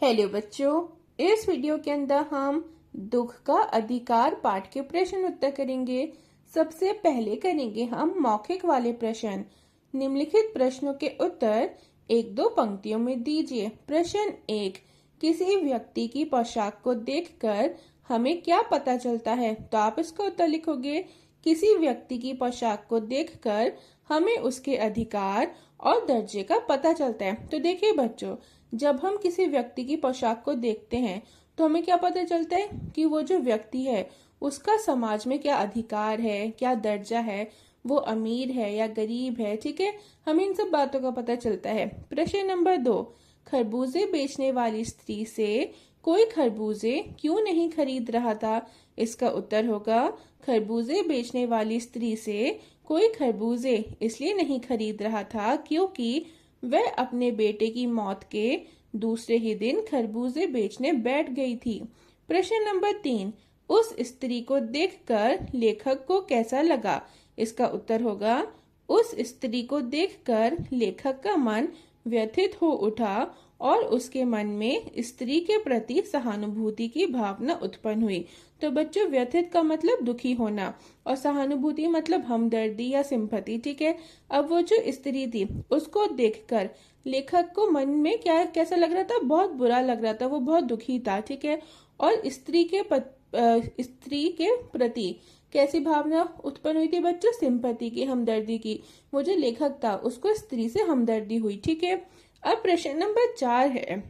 Hello बच्चों, इस video के अंदर हम दुख का अधिकार पाठ के प्रश्न उत्तर करेंगे। सबसे पहले करेंगे हम मौखिक वाले प्रश्न। निम्नलिखित प्रश्नों के उत्तर एक दो पंक्तियों में दीजिए। प्रश्न 1, किसी व्यक्ति की पोशाक को देखकर हमें क्या पता चलता है? तो आप इसका उत्तर लिखोगे, किसी व्यक्ति की पोशाक को देखकर हमें उसके अधिकार और दर्जे का पता चलता है। तो देखिए बच्चों, जब हम किसी व्यक्ति की पोशाक को देखते हैं तो हमें क्या पता चलता है कि वो जो व्यक्ति है उसका समाज में क्या अधिकार है, क्या दर्जा है, वो अमीर है या गरीब है। ठीक है, हमें इन सब बातों का पता चलता है। प्रश्न नंबर 2, खरबूजे बेचने वाली स्त्री से कोई खरबूजे क्यों नहीं खरीद रहा था? इसका उत्तर होगा, खरबूजे बेचने वाली स्त्री से कोई खरबूजे इसलिए नहीं खरीद रहा था क्योंकि वह अपने बेटे की मौत के दूसरे ही दिन खरबूजे बेचने बैठ गई थी। प्रश्न नंबर 3, उस स्त्री को देखकर लेखक को कैसा लगा? इसका उत्तर होगा, उस स्त्री को देखकर लेखक का मन व्यथित हो उठा और उसके मन में स्त्री के प्रति सहानुभूति की भावना उत्पन्न हुई। तो बच्चों, व्यथित का मतलब दुखी होना और सहानुभूति मतलब हमदर्दी या सिंपैथी। ठीक है, अब वो जो स्त्री थी उसको देखकर लेखक को मन में कैसा लग रहा था? बहुत बुरा लग रहा था, वो बहुत दुखी था। ठीक है, और स्त्री के प्रति कैसी भावना उत्पन्न हुई थी बच्चों? सिंपैथी की, हमदर्दी की। वो जो लेखक था उसको स्त्री से हमदर्दी हुई। ठीक है, अब प्रश्न नंबर 4 है,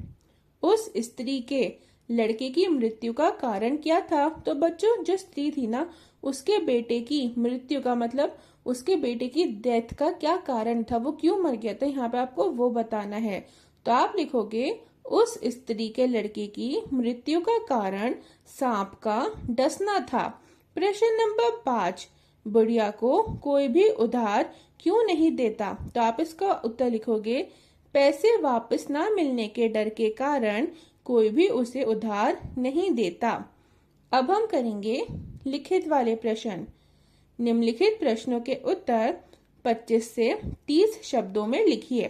उस स्त्री के लड़के की मृत्यु का कारण क्या था? तो बच्चों, जो स्त्री थी ना, उसके बेटे की मृत्यु का मतलब उसके बेटे की डेथ का क्या कारण था, वो क्यों मर गया था, यहाँ पे आपको वो बताना है। तो आप लिखोगे, उस स्त्री के लड़के की मृत्यु का कारण सांप का डसना था। प्रश्न नंबर 5, बुढ़िया को कोई भी उधार क्यों नहीं देता? तो आप इसका उत्तर लिखोगे, पैसे वापस ना मिलने के डर के कारण कोई भी उसे उधार नहीं देता। अब हम करेंगे लिखित वाले प्रश्न। निम्नलिखित प्रश्नों के उत्तर 25 से 30 शब्दों में लिखिए।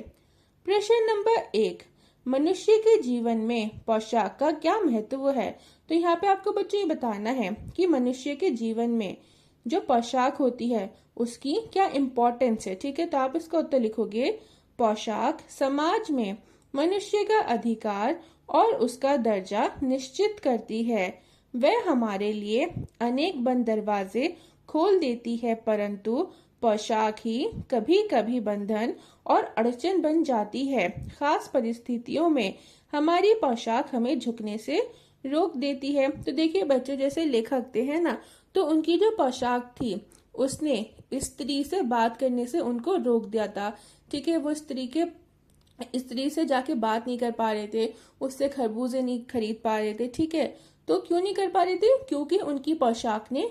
प्रश्न नंबर 1, मनुष्य के जीवन में पोशाक का क्या महत्व है? तो यहाँ पे आपको बच्चों ये बताना है कि मनुष्य के जीवन में जो पोशाक होती है उसकी क्या इम्पोर्टेंस है। ठीक है, तो आप इसका उत्तर लिखोगे, पोशाक समाज में मनुष्य का अधिकार और उसका दर्जा निश्चित करती है। वह हमारे लिए अनेक बंद दरवाजे खोल देती है, परंतु पोशाक ही कभी कभी बंधन और अड़चन बन जाती है। खास परिस्थितियों में हमारी पोशाक हमें झुकने से रोक देती है। तो देखिए बच्चों, जैसे लेखक थे है ना, तो उनकी जो पोशाक थी उसने स्त्री से बात करने से उनको रोक दिया था। ठीक है, वो स्त्री से जाके बात नहीं कर पा रहे थे, उससे खरबूजे नहीं खरीद पा रहे थे। ठीक है, तो क्यों नहीं कर पा रहे थे? क्योंकि उनकी पोशाक ने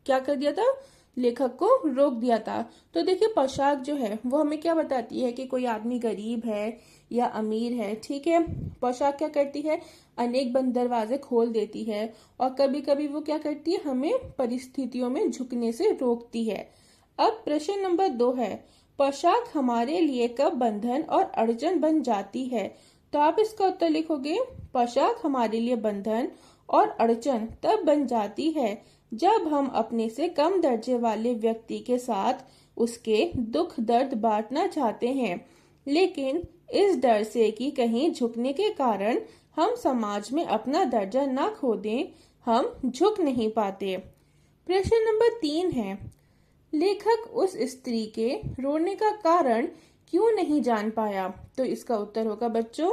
क्या कर दिया था? लेखक को रोक दिया था। तो देखिए, पोशाक जो है वो हमें क्या बताती है कि कोई आदमी गरीब है या अमीर है। ठीक है, पोशाक क्या करती है? अनेक बंद दरवाजे खोल देती है और कभी कभी वो क्या करती है? हमें परिस्थितियों में झुकने से रोकती है। अब प्रश्न नंबर 2 है, पोशाक हमारे लिए कब बंधन और अड़चन बन जाती है? तो आप इसका उत्तर लिखोगे, पोशाक हमारे लिए बंधन और अड़चन तब बन जाती है जब हम अपने से कम दर्जे वाले व्यक्ति के साथ उसके दुख दर्द बांटना चाहते हैं, लेकिन इस डर से कि कहीं झुकने के कारण हम समाज में अपना दर्जा ना खो दें, हम झुक नहीं पाते। प्रश्न नंबर 3 है, लेखक उस स्त्री के रोने का कारण क्यों नहीं जान पाया? तो इसका उत्तर होगा बच्चों,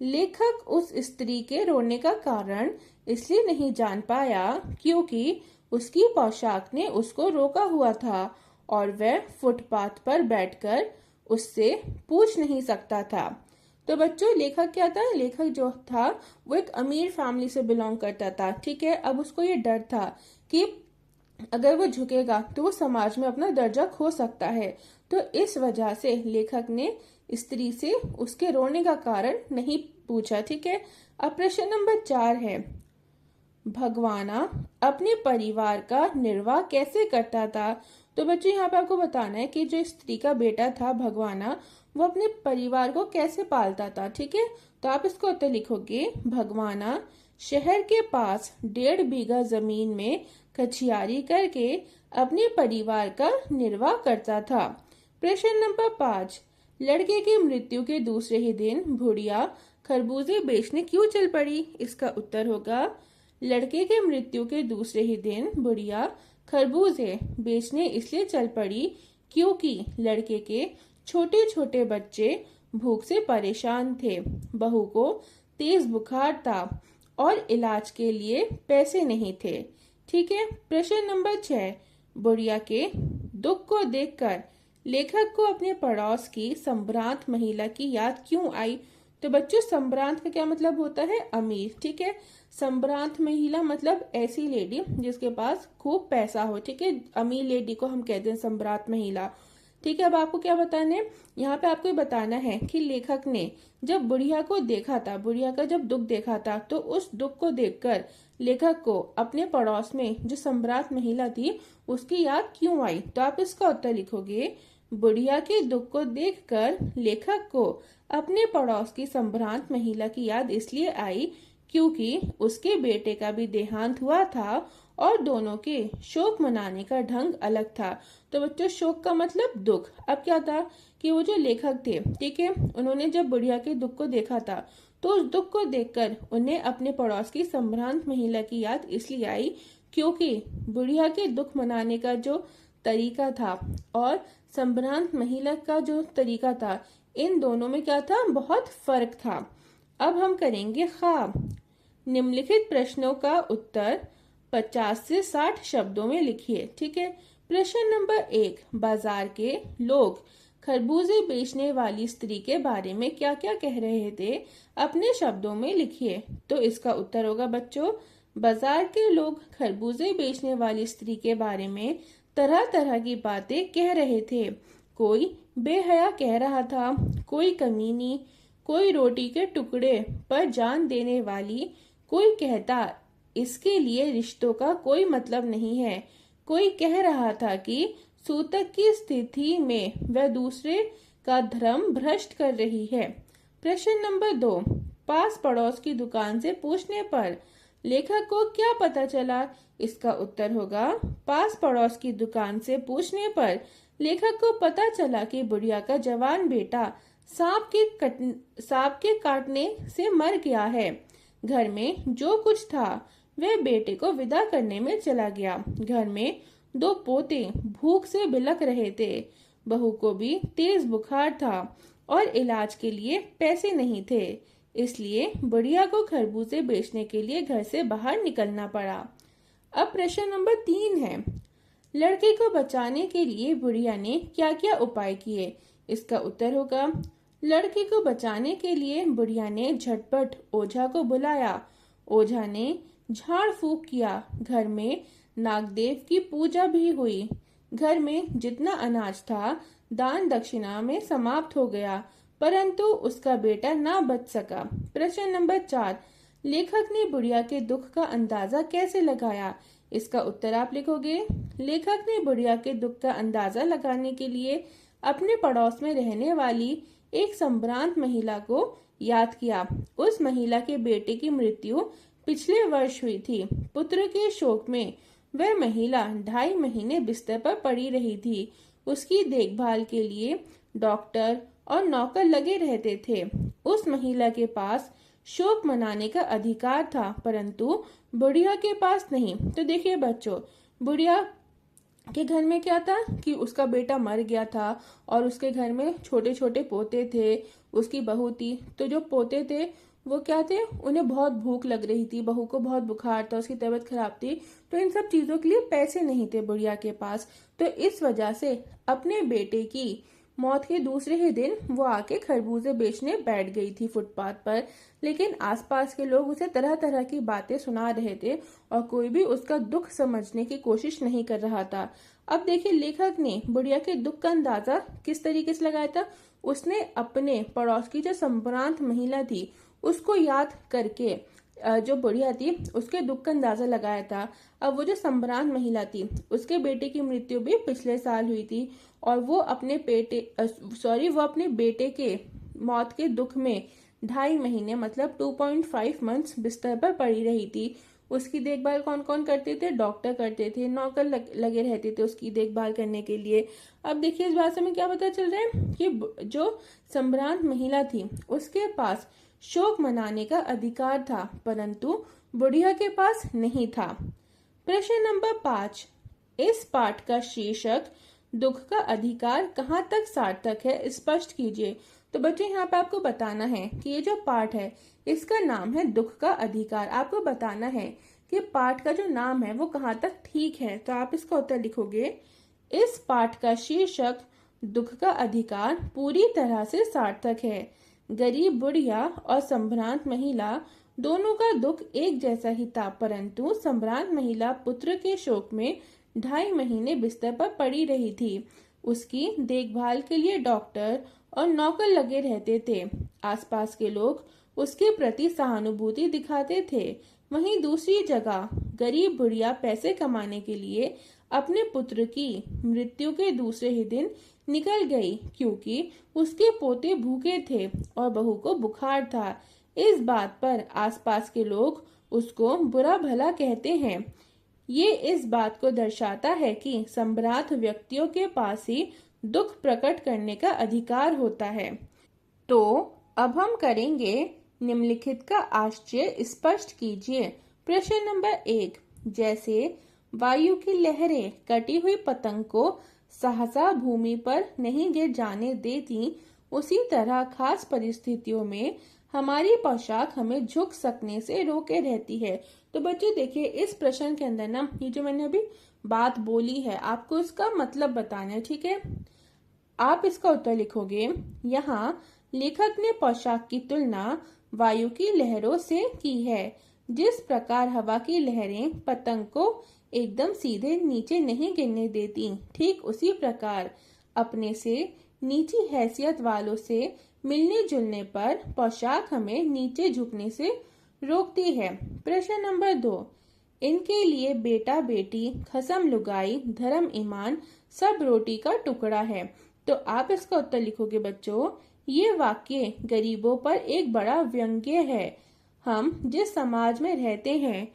लेखक उस स्त्री के रोने का कारण इसलिए नहीं जान पाया क्योंकि उसकी पोशाक ने उसको रोका हुआ था और वह फुटपाथ पर बैठकर उससे पूछ नहीं सकता था। तो बच्चों, लेखक क्या था? लेखक जो था वो एक अमीर फैमिली से बिलोंग करता था। ठीक है, अब उसको ये डर था कि अगर वो झुकेगा तो वो समाज में अपना दर्जा खो सकता है। तो इस वजह से लेखक ने स्त्री से उसके रोने का कारण नहीं पूछा। ठीक है, अब प्रश्न नंबर 4 है, भगवाना अपने परिवार का निर्वाह कैसे करता था? तो बच्चों यहाँ पे आपको बताना है कि जो स्त्री का बेटा था भगवाना, वो अपने परिवार को कैसे पालता था। ठीक है, तो आप इसको उत्तर लिखोगे, भगवाना शहर के पास 1.5 बीघा जमीन में कछियारी करके अपने परिवार का निर्वाह करता था। प्रश्न नंबर 5, लड़के की मृत्यु के दूसरे ही दिन बुढ़िया खरबूजे बेचने क्यों चल पड़ी। इसका उत्तर होगा, लड़के के मृत्यु के दूसरे ही दिन बुढ़िया खरबूजे बेचने इसलिए चल पड़ी क्योंकि लड़के के छोटे छोटे बच्चे भूख से परेशान थे, बहू को तेज बुखार था और इलाज के लिए पैसे नहीं थे। ठीक है, प्रश्न नंबर 6, बुढ़िया के दुख को देखकर लेखक को अपने पड़ोस की संभ्रांत महिला की याद क्यों आई। तो बच्चों संभ्रांत का क्या मतलब होता है, अमीर। ठीक है, संभ्रांत महिला मतलब ऐसी लेडी जिसके पास खूब पैसा हो। ठीक है, अमीर लेडी को हम कहते हैं संभ्रांत महिला। ठीक है, अब आपको क्या बताना है, यहाँ पे आपको बताना है कि लेखक ने जब बुढ़िया को देखा था, बुढ़िया का जब दुख देखा था, तो उस दुख को देखकर लेखक को अपने पड़ोस में जो सम्राट महिला थी उसकी याद क्यों आई। तो आप इसका उत्तर लिखोगे, बुढ़िया के दुख को देखकर लेखक को अपने पड़ोस की संभ्रांत महिला की याद इसलिए आई क्योंकि उसके बेटे का भी देहांत हुआ था और दोनों के शोक मनाने का ढंग अलग था। तो बच्चों शोक का मतलब दुख। अब क्या था कि वो जो लेखक थे, ठीक है, उन्होंने जब बुढ़िया के दुख को देखा था तो उस दुख को देखकर उन्हें अपने पड़ोस की संभ्रांत महिला की याद इसलिए आई क्योंकि बुढ़िया के दुख मनाने का जो तरीका था और संभ्रांत महिला का जो तरीका था, इन दोनों में क्या था, बहुत फर्क था। अब हम करेंगे ख्वाब। निम्नलिखित प्रश्नों का उत्तर 50 से 60 शब्दों में लिखिए। ठीक है, प्रश्न नंबर 1, बाजार के लोग खरबूजे बेचने वाली स्त्री के बारे में क्या क्या कह रहे थे, अपने शब्दों में लिखिए। तो इसका उत्तर होगा बच्चों, बाजार के लोग खरबूजे बेचने वाली स्त्री के बारे में तरह तरह की बातें कह रहे थे। कोई बेहया कह रहा था, कोई कमीनी, कोई रोटी के टुकड़े पर जान देने वाली, कोई कहता इसके लिए रिश्तों का कोई मतलब नहीं है, कोई कह रहा था कि सूतक की स्थिति में वह दूसरे का धर्म भ्रष्ट कर रही है। प्रश्न नंबर 2, पास पड़ोस की दुकान से पूछने पर लेखक को क्या पता चला। इसका उत्तर होगा, पास पड़ोस की दुकान से पूछने पर लेखक को पता चला कि बुढ़िया का जवान बेटा सांप के काटने से मर गया है। घर में जो कुछ था वह बेटे को विदा करने में चला गया। घर में 2 पोते भूख से बिलख रहे थे, बहू को भी तेज बुखार था और इलाज के लिए पैसे नहीं थे, इसलिए बुढ़िया को खरबूजे बेचने के लिए घर से बाहर निकलना पड़ा। अब प्रश्न नंबर 3 है, लड़के को बचाने के लिए बुढ़िया ने क्या क्या उपाय किए। इसका उत्तर होगा, लड़के को बचाने के लिए बुढ़िया ने झटपट ओझा को बुलाया। ओझा ने झाड़ फूक किया, घर में नागदेव की पूजा भी हुई। घर में जितना अनाज था दान दक्षिणा में समाप्त हो गया, परंतु उसका बेटा ना बच सका। प्रश्न नंबर 4, लेखक ने बुढ़िया के दुख का अंदाजा कैसे लगाया। इसका उत्तर आप लिखोगे, लेखक ने बुढ़िया के दुख का अंदाजा लगाने के लिए अपने पड़ोस में रहने वाली एक संभ्रांत महिला को याद किया। उस महिला के बेटे की मृत्यु पिछले वर्ष हुई थी। पुत्र के शोक में वह महिला 2.5 महीने बिस्तर पर पड़ी रही थी। उसकी देखभाल के लिए डॉक्टर और नौकर लगे रहते थे। उस महिला के पास शोक मनाने का अधिकार था, परंतु बुढ़िया के पास नहीं। तो देखिए बच्चों, बुढ़िया के घर में क्या था कि उसका बेटा मर गया था और उसके घर में छोटे छोटे पोते थे, उसकी बहू थी। तो जो पोते थे वो क्या थे, उन्हें बहुत भूख लग रही थी, बहू को बहुत बुखार था, उसकी तबीयत खराब थी, तो इन सब चीजों के लिए पैसे नहीं थे बुढ़िया के पास। तो इस वजह से अपने बेटे की मौत के दूसरे ही दिन वो आके खरबूजे बेचने बैठ गई थी फुटपाथ पर। लेकिन आसपास के लोग उसे तरह तरह की बातें सुना रहे थे और कोई भी उसका दुख समझने की कोशिश नहीं कर रहा था। अब देखिए, लेखक ने बुढ़िया के दुख का अंदाजा किस तरीके से लगाया था। उसने अपने पड़ोस की जो संभ्रांत महिला थी उसको याद करके जो बुढ़िया थी उसके दुख का अंदाजा लगाया था। अब वो जो संभ्रांत महिला थी उसके बेटे की मृत्यु भी पिछले साल हुई थी और वो अपने बेटे के मौत के दुख में 2.5 महीने मतलब 2.5 मंथ्स बिस्तर पर पड़ी रही थी। उसकी देखभाल कौन कौन करते थे? डॉक्टर करते थे, नौकर लगे रहते थे उसकी देखभाल करने के लिए। अब देखिए इस बात से हमें क्या पता चल रहा है कि जो संभ्रांत महिला थी उसके पास शोक मनाने का अधिकार था परंतु बुढ़िया के पास नहीं था। प्रश्न नंबर 5, इस पाठ का शीर्षक दुख का अधिकार कहाँ तक सार्थक है, स्पष्ट कीजिए। तो बच्चों यहाँ पे आपको बताना है कि ये जो पाठ है इसका नाम है दुख का अधिकार। आपको बताना है कि पाठ का जो नाम है वो कहाँ तक ठीक है। तो आप इसका उत्तर लिखोगे, इस पाठ का शीर्षक दुख का अधिकार पूरी तरह से सार्थक है। गरीब बुढ़िया और संभ्रांत महिला दोनों का दुख एक जैसा ही था परंतु संभ्रांत महिला पुत्र के शोक में 2.5 महीने बिस्तर पर पड़ी रही थी। उसकी देखभाल के लिए डॉक्टर और नौकर लगे रहते थे। आसपास के लोग उसके प्रति सहानुभूति दिखाते थे। वहीं दूसरी जगह गरीब बुढ़िया पैसे कमाने के लिए अपने पुत्र की मृत्यु के दूसरे ही दिन निकल गई क्योंकि उसके पोते भूखे थे और बहू को बुखार था। इस बात पर आसपास के लोग उसको बुरा भला कहते हैं। ये इस बात को दर्शाता है कि संभ्रांत व्यक्तियों के पास ही दुख प्रकट करने का अधिकार होता है। तो अब हम करेंगे निम्नलिखित का आश्चर्य स्पष्ट कीजिए। प्रश्न नंबर 1, जैसे वायु की लहरें कटी हुई पतंग को सहसा भूमि पर नहीं गिर जाने देती उसी तरह खास परिस्थितियों में हमारी पोशाक हमें झुक सकने से रोके रहती है। तो बच्चों देखिए इस प्रश्न के अंदर ना ये जो मैंने अभी बात बोली है आपको इसका मतलब बताना है, ठीक है। आप इसका उत्तर लिखोगे, यहाँ लेखक ने पोशाक की तुलना वायु की लहरों से की है। जिस प्रकार हवा की लहरें पतंग को एकदम सीधे नीचे नहीं गिरने देती ठीक उसी प्रकार अपने से नीची हैसियत वालों से मिलने जुलने पर पोशाक हमें नीचे झुकने से रोकती है। प्रश्न नंबर 2, इनके लिए बेटा बेटी खसम लुगाई धर्म ईमान सब रोटी का टुकड़ा है। तो आप इसका उत्तर लिखोगे बच्चों, ये वाक्य गरीबों पर एक बड़ा व्यंग्य है। हम जिस समाज में रहते हैं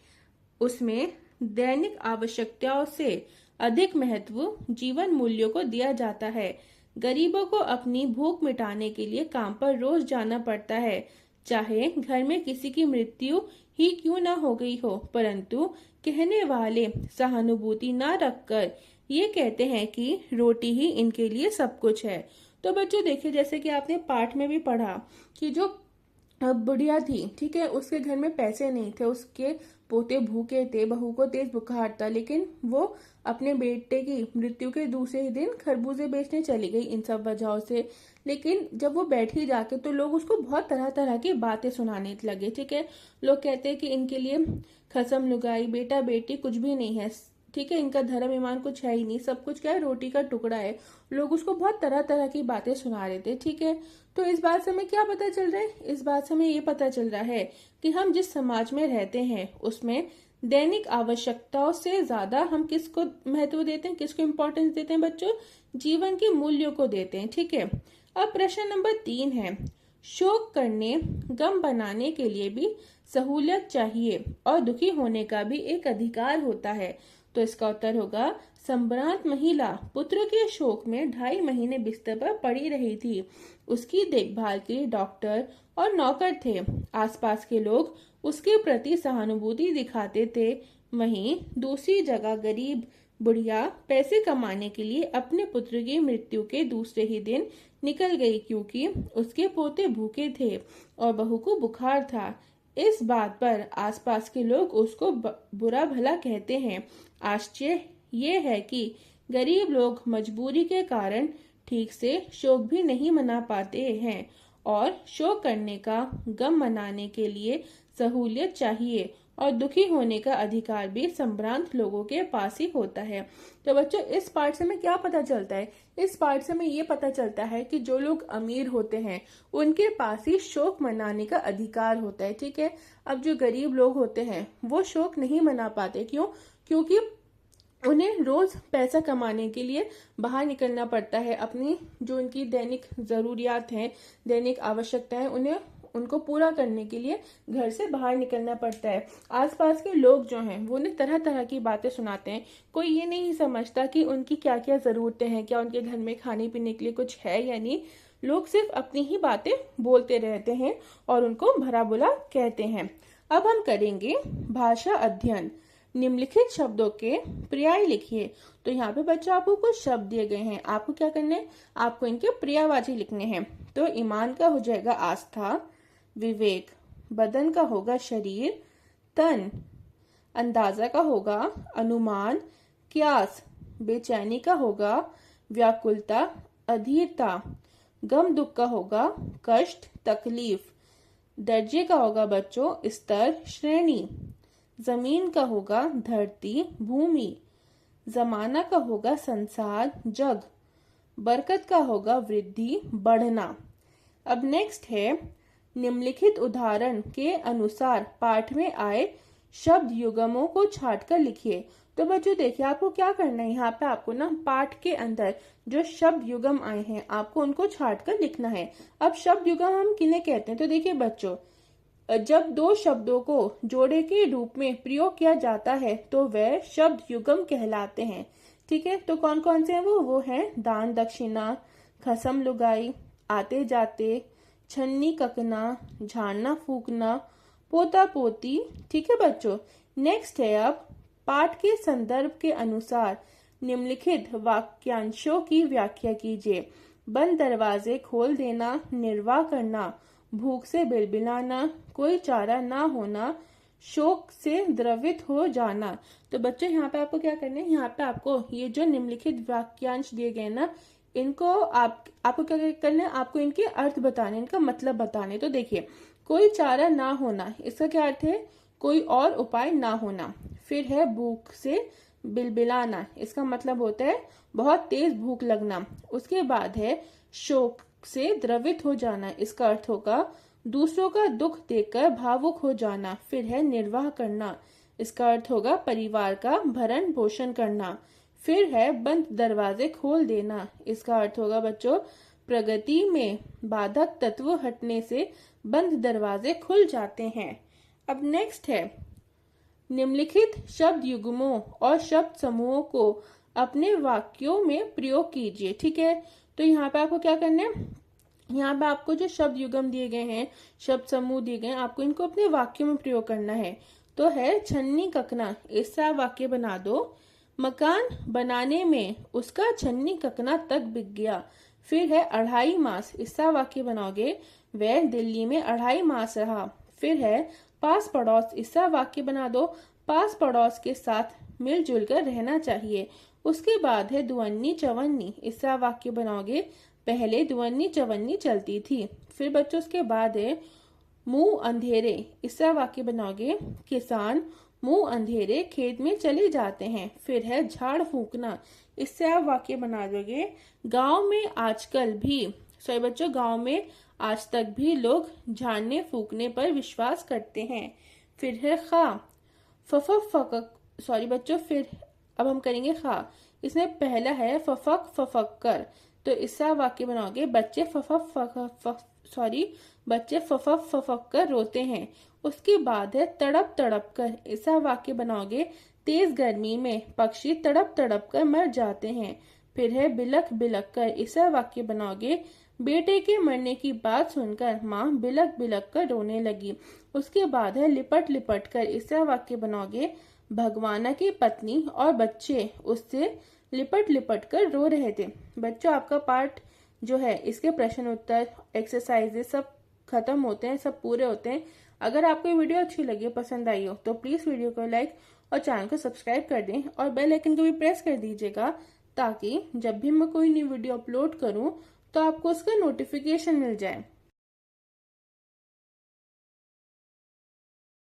उसमें दैनिक आवश्यकताओं से अधिक महत्व जीवन मूल्यों को दिया जाता है। गरीबों को अपनी भूख मिटाने के लिए काम पर रोज जाना पड़ता है, चाहे घर में किसी की मृत्यु ही क्यों ना हो गई हो, परंतु कहने वाले सहानुभूति ना रखकर ये कहते हैं कि रोटी ही इनके लिए सब कुछ है। तो बच्चों देखिए जैसे कि आपने पाठ में भी पढ़ा कि जो बुढ़िया थी, ठीक है, उसके घर में पैसे नहीं थे, उसके पोते भूखे थे, बहू को तेज बुखार था, लेकिन वो अपने बेटे की मृत्यु के दूसरे ही दिन खरबूजे बेचने चली गई इन सब वजहों से। लेकिन जब वो बैठी जाके तो लोग उसको बहुत तरह तरह की बातें सुनाने लगे, ठीक है। लोग कहते हैं कि इनके लिए खसम लुगाई बेटा बेटी कुछ भी नहीं है, ठीक है, इनका धर्म ईमान कुछ है ही नहीं, सब कुछ क्या है, रोटी का टुकड़ा है। लोग उसको बहुत तरह तरह की बातें सुना रहे थे, ठीक है। तो इस बात से हमें क्या पता चल रहा है? इस बात से हमें ये पता चल रहा है कि हम जिस समाज में रहते हैं उसमें दैनिक आवश्यकताओं से ज्यादा हम किसको महत्व देते हैं, किसको इम्पोर्टेंस देते हैं बच्चों? जीवन के मूल्यों को देते हैं, ठीक है। अब प्रश्न नंबर 3 है, शोक करने गम बनाने के लिए भी सहूलियत चाहिए और दुखी होने का भी एक अधिकार होता है। तो इसका उत्तर होगा, संभ्रांत महिला पुत्र के शोक में 2.5 महीने बिस्तर पर पड़ी रही थी। उसकी देखभाल के लिए डॉक्टर और नौकर थे। आसपास के लोग उसके प्रति सहानुभूति दिखाते थे। वहीं दूसरी जगह गरीब बुढ़िया पैसे कमाने के लिए अपने पुत्र की मृत्यु के दूसरे ही दिन निकल गई क्योंकि उसके पोते भूखे थे और बहू को बुखार था। इस बात पर आसपास के लोग उसको बुरा भला कहते हैं। आश्चर्य ये है कि गरीब लोग मजबूरी के कारण ठीक से शोक भी नहीं मना पाते हैं और शोक करने का गम मनाने के लिए सहूलियत चाहिए और दुखी होने का अधिकार भी संभ्रांत लोगों के पास ही होता है। तो बच्चों इस पाठ से हमें क्या पता चलता है? इस पाठ से हमें ये पता चलता है कि जो लोग अमीर होते हैं उनके पास ही शोक मनाने का अधिकार होता है। ठीक है, अब जो गरीब लोग होते हैं वो शोक नहीं मना पाते। क्यों? क्योंकि उन्हें रोज पैसा कमाने के लिए बाहर निकलना पड़ता है। अपनी जो उनकी दैनिक जरूरियात हैं, दैनिक आवश्यकताएं, उन्हें उनको पूरा करने के लिए घर से बाहर निकलना पड़ता है। आसपास के लोग जो हैं वो उन्हें तरह तरह की बातें सुनाते हैं। कोई ये नहीं समझता कि उनकी क्या क्या जरूरतें हैं, क्या उनके घर में खाने पीने के लिए कुछ है या नहीं। लोग सिर्फ अपनी ही बातें बोलते रहते हैं और उनको भला बुरा कहते हैं। अब हम करेंगे भाषा अध्ययन। निम्नलिखित शब्दों के पर्याय लिखिए। तो यहाँ पे बच्चों आपको कुछ शब्द दिए गए हैं, आपको क्या करना है? आपको इनके पर्यायवाची लिखने हैं। तो ईमान का हो जाएगा आस्था, विवेक, बदन का होगा शरीर, तन, अंदाजा का होगा अनुमान, क्यास, बेचैनी का होगा व्याकुलता, अधीरता, गम दुख का होगा कष्ट, तकलीफ, दर्जे का होगा बच्चों स्तर, श्रेणी, जमीन का होगा धरती, भूमि, जमाना का होगा संसार, जग, बरकत का होगा वृद्धि, बढ़ना। अब नेक्स्ट है निम्नलिखित उदाहरण के अनुसार पाठ में आए शब्द युग्मों को छांटकर लिखिए। तो बच्चों देखिए आपको क्या करना है, यहाँ पे आपको ना पाठ के अंदर जो शब्द युग्म आए हैं आपको उनको छांटकर लिखना है। अब शब्द युग्म हम किन्हें कहते हैं? तो देखिए बच्चों, जब दो शब्दों को जोड़े के रूप में प्रयोग किया जाता है तो वह शब्द युग्म कहलाते हैं। ठीक है, तो कौन कौन से हैं वो हैं दान दक्षिणा, खसम लुगाई, आते जाते, छन्नी ककना, झाड़ना फूकना, पोता पोती। ठीक है बच्चों, नेक्स्ट है अब पाठ के संदर्भ के अनुसार निम्नलिखित वाक्यांशों की व्याख्या कीजिए। बंद दरवाजे खोल देना, निर्वाह करना, भूख से बिलबिलाना, कोई चारा ना होना, शोक से द्रवित हो जाना। तो बच्चों यहाँ पे आपको क्या करना है? यहाँ पे आपको ये जो निम्नलिखित वाक्यांश दिए गए ना, इनको आपको क्या करना है? आपको इनके अर्थ बताने, इनका मतलब बताने। तो देखिए, कोई चारा ना होना, इसका क्या अर्थ है? कोई और उपाय ना होना। फिर है भूख से बिलबिलाना, इसका मतलब होता है बहुत तेज भूख लगना। उसके बाद है शोक से द्रवित हो जाना, इसका अर्थ होगा दूसरों का दुख देखकर भावुक हो जाना। फिर है निर्वाह करना, इसका अर्थ होगा परिवार का भरण पोषण करना। फिर है बंद दरवाजे खोल देना, इसका अर्थ होगा बच्चों प्रगति में बाधक तत्व हटने से बंद दरवाजे खुल जाते हैं। अब नेक्स्ट है निम्नलिखित शब्द युग्मों और शब्द समूहों को अपने वाक्यों में प्रयोग कीजिए। ठीक है, तो यहाँ पे आपको क्या करना है? यहाँ पे आपको जो शब्द युग्म दिए गए हैं, शब्द समूह दिए गए हैं, आपको इनको अपने वाक्यों में प्रयोग करना है। तो है छन्नी ककना, इससे आप वाक्य बना दो। मकान बनाने में उसका छन्नी ककना तक बिक गया। फिर है 2.5 मास, इससे आप वाक्य बनाओगे वह दिल्ली में 2.5 मास रहा। फिर है पास पड़ोस, इससे आप वाक्य बना दो पास पड़ोस के साथ मिलजुल कर रहना चाहिए। उसके बाद है दुअन्नी चवन्नी, इससे आप वाक्य बनाओगे पहले दुअन्नी चवन्नी चलती थी। फिर बच्चों उसके बाद है मुंह अंधेरे, इससे आप वाक्य बनाओगे किसान मुंह अंधेरे खेत में चले जाते हैं। फिर है झाड़ फूकना, इससे आप वाक्य बना दोगे गांव में आजकल भी, सॉरी बच्चों, गांव में आज तक भी लोग झाड़ने फूकने पर विश्वास करते हैं। फिर है खा फफक फकक, सॉरी बच्चों, फिर अब हम करेंगे खा। इसमें पहला है फफक फफक कर, तो इससे आप वाक्य बनाओगे बच्चे बच्चे फफक फफक कर रोते हैं। उसके बाद है तड़प तड़प कर, इससे आप वाक्य बनाओगे तेज गर्मी में पक्षी तड़प तड़प कर मर जाते हैं। फिर है बिलक बिलक कर, इससे आप वाक्य बनाओगे बेटे के मरने की बात सुनकर माँ बिलक बिलक कर रोने लगी। उसके बाद है लिपट लिपट कर, इससे आप वाक्य बनाओगे भगवाना की पत्नी और बच्चे उससे लिपट लिपट कर रो रहे थे। बच्चों आपका पार्ट जो है इसके प्रश्न उत्तर एक्सरसाइजेस सब खत्म होते हैं, सब पूरे होते हैं। अगर आपको ये वीडियो अच्छी लगी, पसंद आई हो तो प्लीज वीडियो को लाइक और चैनल को सब्सक्राइब कर दें और बेल आइकन को भी प्रेस कर दीजिएगा, ताकि जब भी मैं कोई न्यू वीडियो अपलोड करूं तो आपको उसका नोटिफिकेशन मिल जाए।